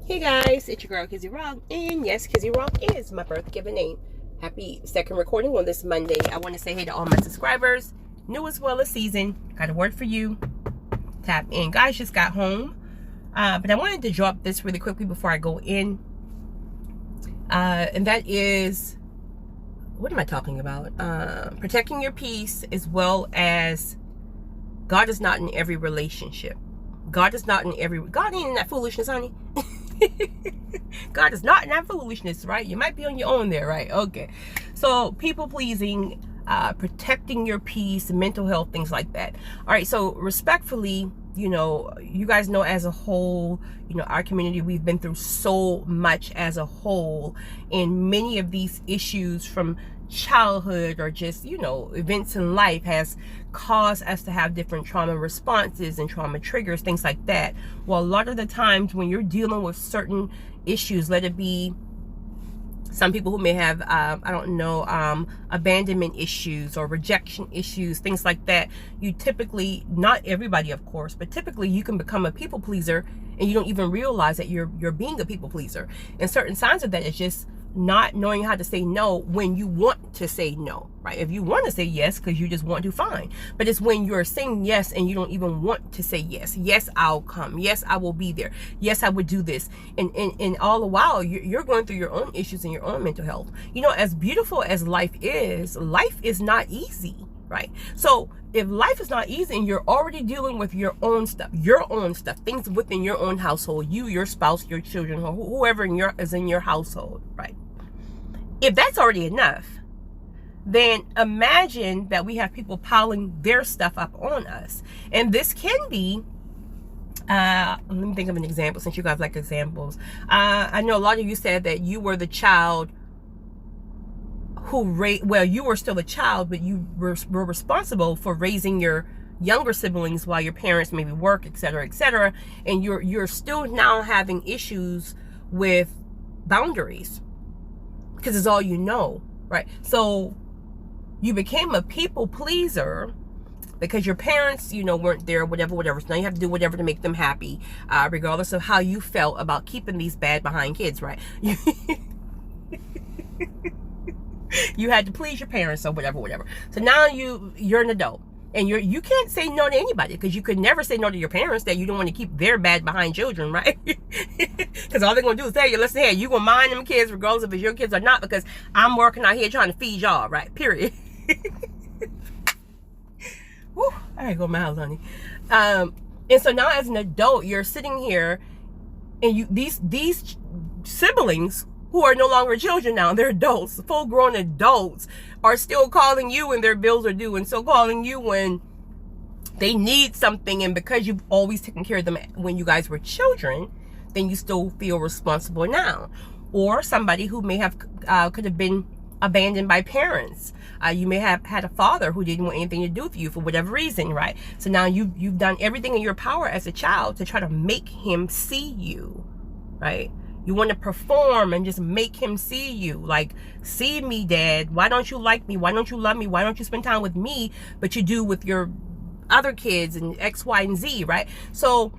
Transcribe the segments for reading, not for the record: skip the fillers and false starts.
Hey guys, it's your girl Kizzy Rock, and yes, Kizzy Rock is my birth given name. Happy second recording on this Monday. I want to say hey to all my subscribers, new as well as seasoned. Got a word for you. Tap in. Guys, just got home, but I wanted to drop this really quickly before I go in, and that is, what am I talking about? Protecting your peace, as well as God is not in every relationship. God is not in every. God ain't in that foolishness, honey. God is not in that foolishness, right? You might be on your own there, right? Okay. So people pleasing, protecting your peace, mental health, things like that. All right. So respectfully, you guys know as a whole, our community, we've been through so much as a whole, and many of these issues from childhood or just events in life has caused us to have different trauma responses and trauma triggers, things like that. Well, a lot of the times when you're dealing with certain issues, let it be some people who may have abandonment issues or rejection issues, things like that, you typically, not everybody of course, but typically you can become a people pleaser and you don't even realize that you're being a people pleaser. And certain signs of that is just not knowing how to say no when you want to say no, right? If you want to say yes because you just want to, fine. But it's when you're saying yes and you don't even want to say yes. Yes, I'll come. Yes, I will be there. Yes, I would do this. And all the while, you're going through your own issues and your own mental health. As beautiful as life is not easy, right? So if life is not easy and you're already dealing with your own stuff, things within your own household, you, your spouse, your children, or whoever is in your household, right? If that's already enough, then imagine that we have people piling their stuff up on us. And this can be, let me think of an example since you guys like examples. I know a lot of you said that you were the child you were still a child, but you were responsible for raising your younger siblings while your parents maybe work, etc., and you're still now having issues with boundaries because it's all you know, right? So you became a people pleaser because your parents, weren't there, whatever. So now you have to do whatever to make them happy, regardless of how you felt about keeping these bad behind kids, right? You had to please your parents or whatever. So now you're an adult and you can't say no to anybody because you could never say no to your parents that you don't want to keep their bad behind children, right? Because all they're going to do is tell you, listen, hey, you going to mind them kids regardless if it's your kids or not, because I'm working out here trying to feed y'all, right? Period. Woo, I gotta go miles, honey. And so now as an adult, you're sitting here and these siblings who are no longer children now, they're adults, full-grown adults, are still calling you when their bills are due, and still calling you when they need something. And because you've always taken care of them when you guys were children, then you still feel responsible now. Or somebody who may have could have been abandoned by parents. You may have had a father who didn't want anything to do with you for whatever reason, right? So now you've done everything in your power as a child to try to make him see you, right? You want to perform and just make him see you. Like, see me, Dad. Why don't you like me? Why don't you love me? Why don't you spend time with me? But you do with your other kids and X, Y, and Z, right? So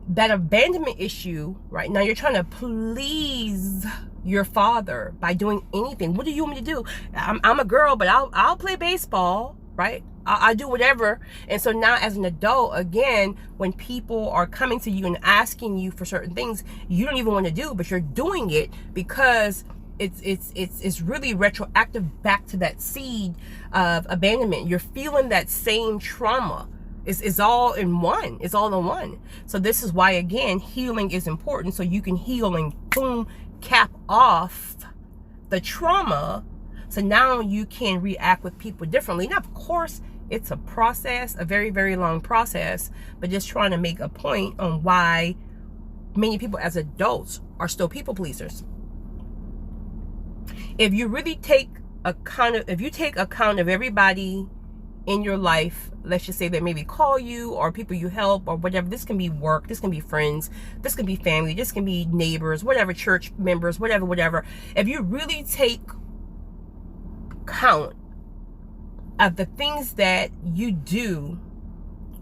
that abandonment issue, right? Now you're trying to please your father by doing anything. What do you want me to do? I'm a girl, but I'll play baseball, right? I do whatever. And so now as an adult, again, when people are coming to you and asking you for certain things you don't even want to do, but you're doing it because it's really retroactive back to that seed of abandonment. You're feeling that same trauma. It's all in one. It's all in one. So this is why, again, healing is important, so you can heal and boom, cap off the trauma. So now you can react with people differently. Now, of course, it's a process, a very, very long process, but just trying to make a point on why many people as adults are still people pleasers. If you really take account of everybody in your life, let's just say that maybe call you or people you help or whatever. This can be work, this can be friends, this can be family, this can be neighbors, whatever, church members, whatever. If you really take count of the things that you do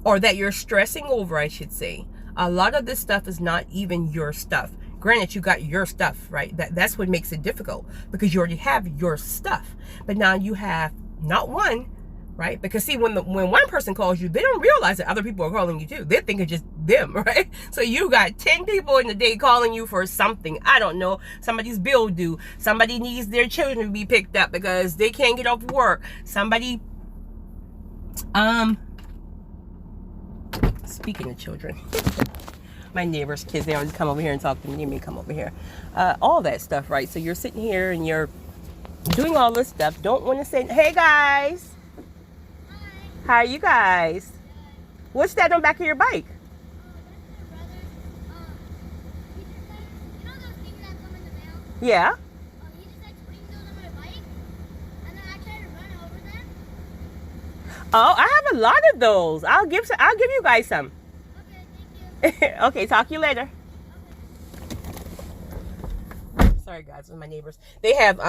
or that you're stressing over, I should say, a lot of this stuff is not even your stuff. Granted, you got your stuff, right? That's what makes it difficult, because you already have your stuff. But now you have not one, right? Because see, when one person calls you, they don't realize that other people are calling you too. They think it's just them, right? So you got 10 people in the day calling you for something. I don't know. Somebody's bill due. Somebody needs their children to be picked up because they can't get off work. Somebody, speaking of children, my neighbor's kids, they always come over here and talk to me. They may come over here. All that stuff, right? So you're sitting here and you're doing all this stuff. Don't want to say, hey guys. Hi. How are you guys? What's that on the back of your bike? You know those things that come in the mail? Yeah. He just like putting those on my bike, and then I tried to run over them. Oh, I have a lot of those. I'll give you guys some. Okay, thank you. Okay, talk to you later. Sorry guys, with my neighbors. They have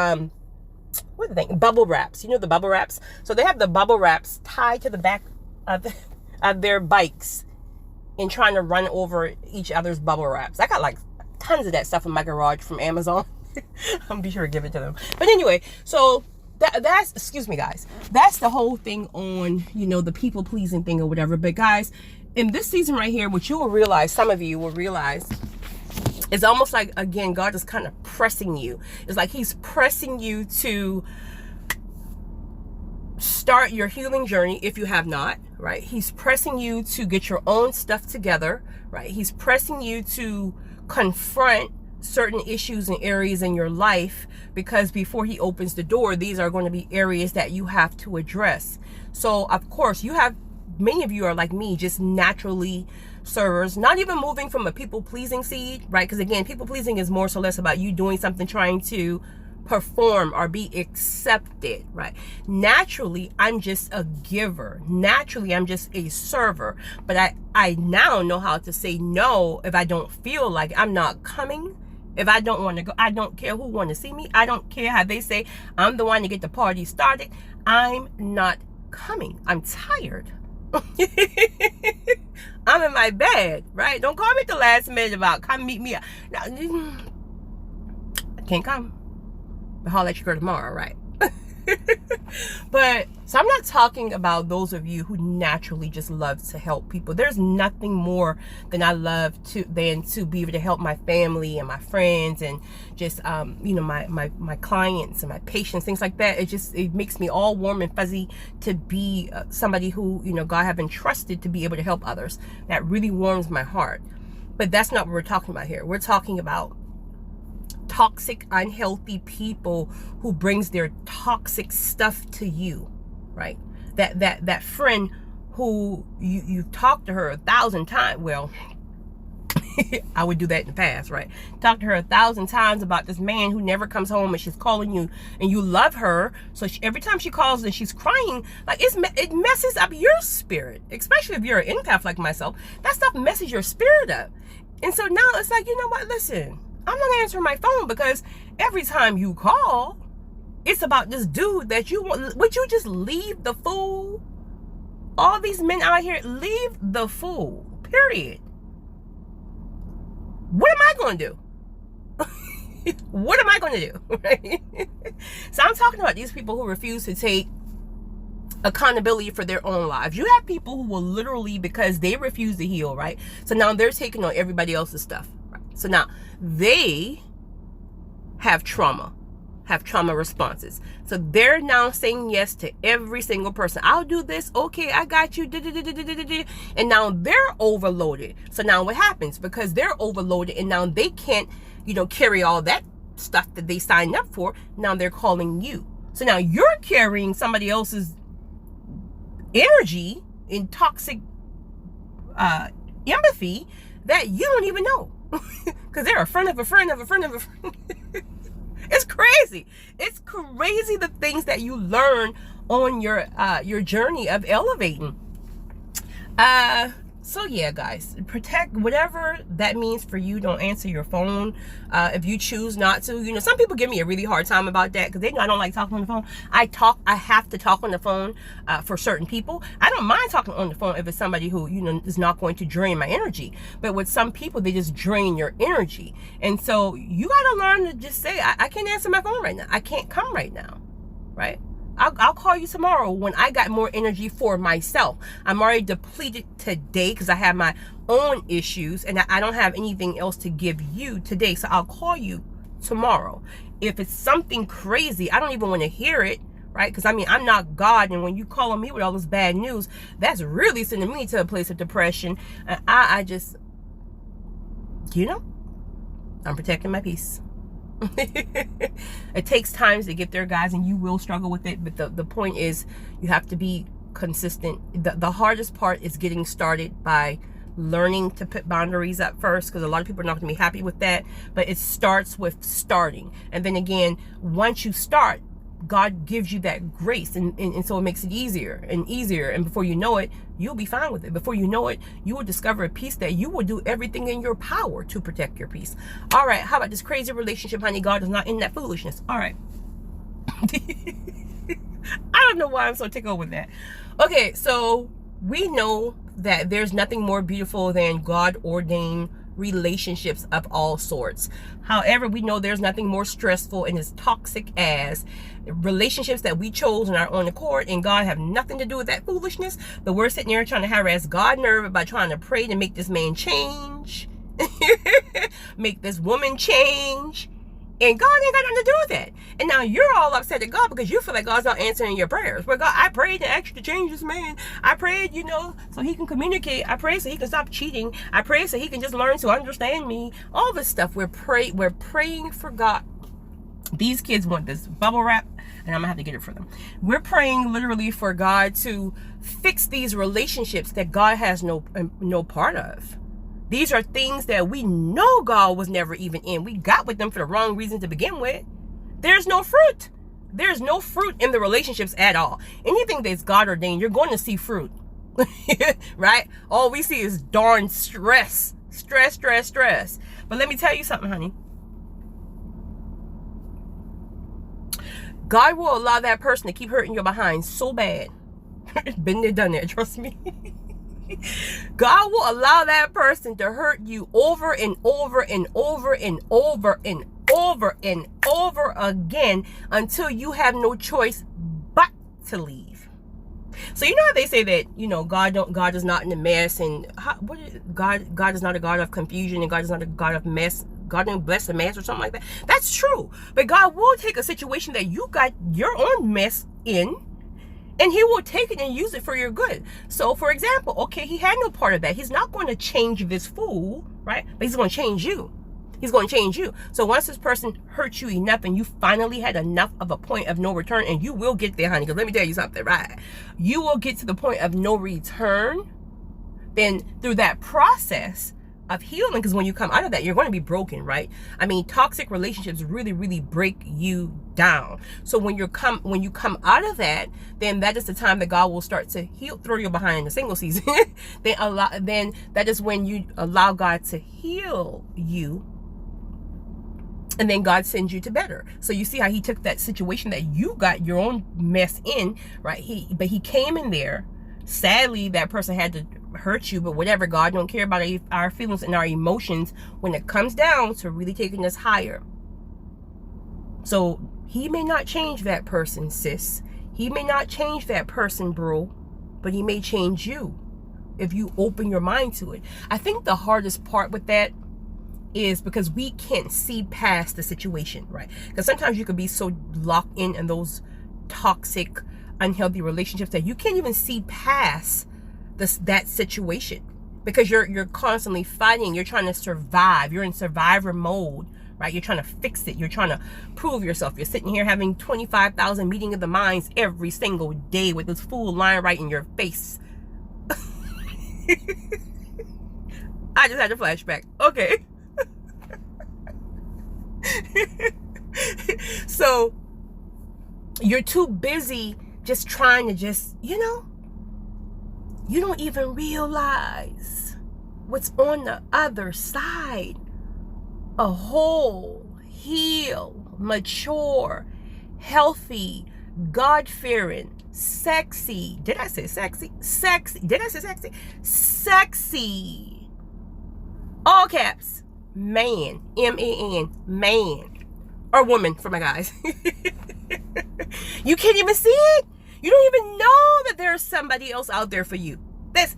what are they? Bubble wraps. You know the bubble wraps? So they have the bubble wraps tied to the back of their bikes and trying to run over each other's bubble wraps. I got like tons of that stuff in my garage from Amazon. I'm be sure to give it to them. But anyway, so that's, excuse me guys, that's the whole thing on, you know, the people pleasing thing or whatever. But guys, in this season right here, what you will realize, some of you will realize, it's almost like, again, God is kind of pressing you. It's like he's pressing you to start your healing journey if you have not, right? He's pressing you to get your own stuff together, right? He's pressing you to confront certain issues and areas in your life, because before he opens the door, these are going to be areas that you have to address. So of course you have, many of you are like me, just naturally servers, not even moving from a people-pleasing seed, right? Because again, people-pleasing is more so less about you doing something, trying to perform or be accepted, right? Naturally, I'm just a giver. Naturally, I'm just a server. But I now know how to say no if I don't feel like I'm not coming. If I don't want to go, I don't care who want to see me. I don't care how they say I'm the one to get the party started. I'm not coming. I'm tired. I'm in my bed, right? Don't call me at the last minute about come meet me. Now, I can't come. But I'll let you go tomorrow, right? But so I'm not talking about those of you who naturally just love to help people. There's nothing more than I love than to be able to help my family and my friends and just you know, my clients and my patients, things like that. It makes me all warm and fuzzy to be somebody who, you know, God have entrusted to be able to help others. That really warms my heart. But that's not what we're talking about here. We're talking about toxic, unhealthy people who brings their toxic stuff to you, right? That friend who you've talked to her 1,000 times. Well, I would do that in the past, right? Talk to her 1,000 times about this man who never comes home, and she's calling you and you love her. So every time she calls and she's crying, like it messes up your spirit, especially if you're an empath like myself. That stuff messes your spirit up. And so now it's like, you know what? Listen, I'm not answering my phone because every time you call, it's about this dude that you want. Would you just leave the fool? All these men out here, leave the fool, period. What am I going to do? What am I going to do? Right? So I'm talking about these people who refuse to take accountability for their own lives. You have people who will literally, because they refuse to heal, right? So now they're taking on everybody else's stuff. So now they have trauma responses. So they're now saying yes to every single person. I'll do this. Okay, I got you. And now they're overloaded. So now what happens? Because they're overloaded and now they can't, you know, carry all that stuff that they signed up for. Now they're calling you. So now you're carrying somebody else's energy in toxic empathy that you don't even know. Because they're a friend of a friend of a friend of a friend. It's crazy. It's crazy the things that you learn on your journey of elevating. So yeah, guys, protect whatever that means for you. Don't answer your phone if you choose not to. You know, some people give me a really hard time about that because they know I don't like talking on the phone. I have to talk on the phone for certain people. I don't mind talking on the phone if it's somebody who, you know, is not going to drain my energy. But with some people, they just drain your energy. And so you got to learn to just say, I can't answer my phone right now. I can't come right now, right? I'll call you tomorrow when I got more energy for myself. I'm already depleted today because I have my own issues and I don't have anything else to give you today. So I'll call you tomorrow. If it's something crazy, I don't even want to hear it, right? Because I mean, I'm not God. And when you call on me with all this bad news, that's really sending me to a place of depression. And I just, you know, I'm protecting my peace. It takes time to get there, guys, and you will struggle with it, but the point is you have to be consistent. The hardest part is getting started by learning to put boundaries up first, because a lot of people are not going to be happy with that, but it starts with starting. And then again, once you start, God gives you that grace, and so it makes it easier and easier, and before you know it, you'll be fine with it. Before you know it, you will discover a peace that you will do everything in your power to protect your peace. All right, how about this crazy relationship, honey? God is not in that foolishness. All right. I don't know why I'm so tickled with that. Okay, so we know that there's nothing more beautiful than God-ordained relationships of all sorts. However, we know there's nothing more stressful and as toxic as relationships that we chose on our own accord, and God have nothing to do with that foolishness. But we're sitting there trying to harass God nerve by trying to pray to make this man change, make this woman change, and God ain't got nothing to do with that. And now you're all upset at God because you feel like God's not answering your prayers. But God, I prayed to ask you to change this man. I prayed, you know, so he can communicate. I prayed so he can stop cheating. I prayed so he can just learn to understand me. All this stuff, we're praying for God. These kids want this bubble wrap, and I'm gonna have to get it for them. We're praying literally for God to fix these relationships that God has no part of. These are things that we know God was never even in. We got with them for the wrong reason to begin with. There's no fruit. There's no fruit in the relationships at all. Anything that's God ordained, you're going to see fruit. Right? All we see is darn stress. Stress. But let me tell you something, honey. God will allow that person to keep hurting your behind so bad. Been there, done that, trust me. God will allow that person to hurt you over and over and over and over and over and over again until you have no choice but to leave. So you know how they say that, you know, God is not in a mess, and God is not a God of confusion, and God is not a God of mess. God didn't bless the mess or something like that. That's true. But God will take a situation that you got your own mess in, and he will take it and use it for your good. So, for example, okay, he had no part of that. He's not going to change this fool, right? But he's going to change you. He's going to change you. So once this person hurts you enough and you finally had enough of a point of no return, and you will get there, honey, because let me tell you something, right? You will get to the point of no return. Then through that process of healing, because when you come out of that, you're going to be broken, right? I mean, toxic relationships really, really break you down. So when you come out of that, then that is the time that God will start to heal, throw you behind in the single season. Then that is when you allow God to heal you, and then God sends you to better. So you see how he took that situation that you got your own mess in, right? But he came in there. Sadly, that person had to hurt you, but whatever. God don't care about our feelings and our emotions when it comes down to really taking us higher. So he may not change that person, sis. He may not change that person, bro, but he may change you if you open your mind to it. I think the hardest part with that is because we can't see past the situation, right? Because sometimes you could be so locked in those toxic, unhealthy relationships that you can't even see past that situation, because you're constantly fighting. You're trying to survive. You're in survivor mode, right? You're trying to fix it. You're trying to prove yourself. You're sitting here having 25,000 meeting of the minds every single day with this fool lying right in your face. I just had a flashback. Okay. So you're too busy just trying to you don't even realize what's on the other side. A whole, healed, mature, healthy, God-fearing, sexy. Did I say sexy? Sexy. Did I say sexy? Sexy. All caps. Man. M-A-N. Man. Or woman for my guys. You can't even see it. You don't even know that there's somebody else out there for you that's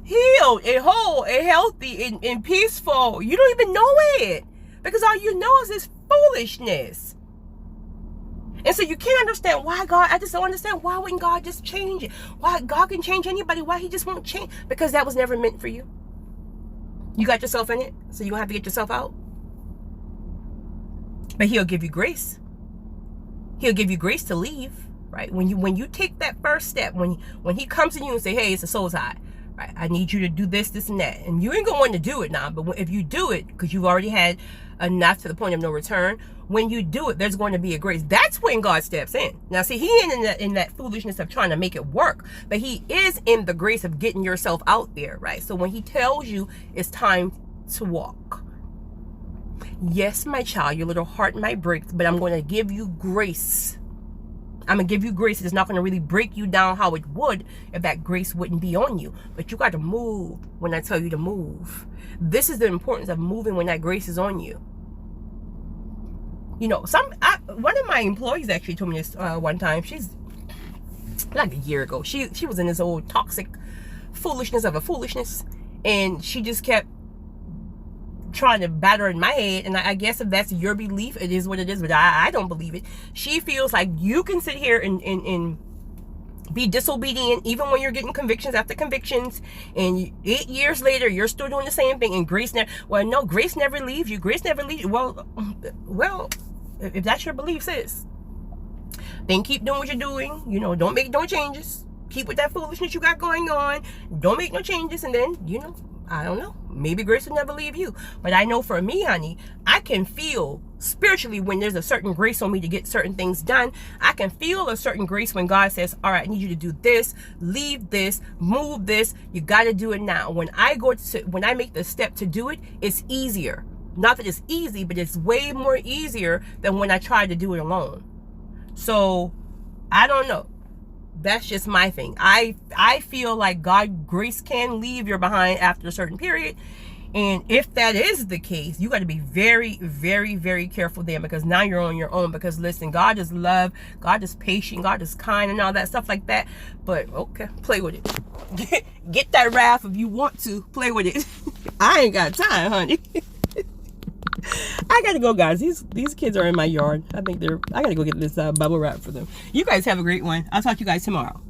healed and whole and healthy and peaceful. You don't even know it because all you know is this foolishness. And so you can't understand why God, I just don't understand why wouldn't God just change it? Why God can change anybody, why he just won't change? Because that was never meant for you. You got yourself in it, so you're going to have to get yourself out. But he'll give you grace. He'll give you grace to leave, right? When you take that first step, when he comes to you and say, hey, it's a soul tie, right? I need you to do this, this, and that. And you ain't going to want to do it now, but if you do it, because you've already had enough to the point of no return, when you do it, there's going to be a grace. That's when God steps in. Now, see, he ain't in that foolishness of trying to make it work, but he is in the grace of getting yourself out there, right? So when he tells you it's time to walk, yes, my child, your little heart might break, but I'm going to give you grace. I'm going to give you grace. It's not going to really break you down how it would if that grace wouldn't be on you. But you got to move when I tell you to move. This is the importance of moving when that grace is on you. You know, one of my employees actually told me this one time. She's like a year ago. She was in this old toxic foolishness of a foolishness. And she just kept trying to batter in my head, and I guess if that's your belief, it is what it is, but I don't believe it. She feels like you can sit here and be disobedient even when you're getting convictions after convictions, and 8 years later you're still doing the same thing, and grace never, well, no, grace never leaves you. Grace never leaves you. Well, if that's your belief, sis, then keep doing what you're doing. You know, don't make no changes. Keep with that foolishness you got going on. Don't make no changes, and then, you know, I don't know, maybe grace will never leave you. But I know for me, honey, I can feel spiritually when there's a certain grace on me to get certain things done. I can feel a certain grace when God says, all right, I need you to do this, leave this, move this. You got to do it now. When I make the step to do it, it's easier. Not that it's easy, but it's way more easier than when I tried to do it alone. So I don't know. That's just my thing. I feel like God, grace can leave your behind after a certain period. And if that is the case, you got to be very, very, very careful then, because now you're on your own. Because listen, God is love, God is patient, God is kind, and all that stuff like that. But okay, play with it. Get that wrath if you want to. Play with it. I ain't got time, honey. I gotta go, guys. These kids are in my yard. I gotta go get this bubble wrap for them. You guys have a great one. I'll talk to you guys tomorrow.